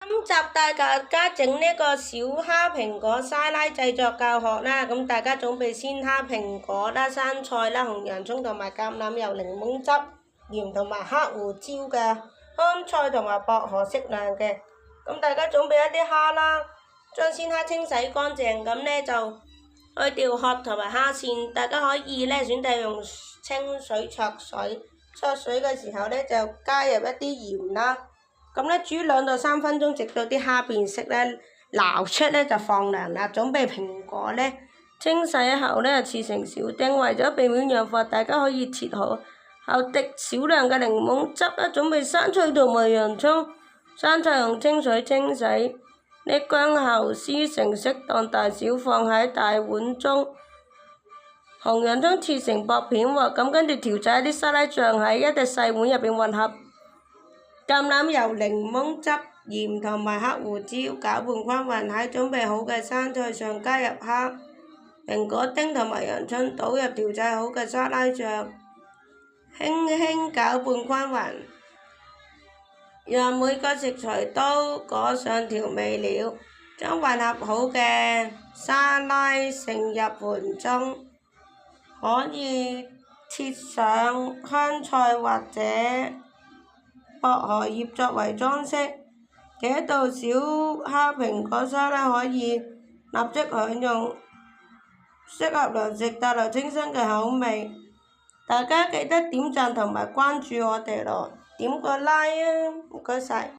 今集帶大家整呢個小蝦蘋果沙拉製作教學啦，咁大家準備鮮蝦、蘋果啦、生菜啦、紅洋葱同埋橄欖油、檸檬汁、鹽同埋黑胡椒嘅，香菜同埋薄荷適量嘅。咁大家準備一啲蝦啦，將鮮蝦清洗乾淨，咁呢就去掉殼同埋蝦線。大家可以呢選擇用清水焯水，焯水嘅時候呢就加入一啲鹽啦。咁呢煮2到3分鐘，直到啲蝦變色呢，撈出呢就放涼啦。準備蘋果呢，清洗後呢切成小丁，為咗避免氧化，大家可以切好後滴少量嘅檸檬汁啦。準備生菜同埋洋葱，生菜用清水清洗，瀝乾後撕成適當大小，放喺大碗中。紅洋葱切成薄片喎，咁跟住調製一啲沙拉醬喺一隻細碗入邊混合。橄欖油、檸檬汁、鹽同埋黑胡椒攪拌均勻，喺準備好嘅生菜上加入蝦、蘋果丁同埋洋葱，倒入調製好嘅沙拉醬，輕輕攪拌均勻，讓每個食材都裹上調味料，將混合好嘅沙拉盛入盤中，可以切上香菜或者薄荷葉作為裝飾。這道小蝦蘋果沙拉可以立即享用，適合涼食，帶來清新嘅口味。大家記得點讚同埋關注我哋咯，點個 like 啊！唔該晒。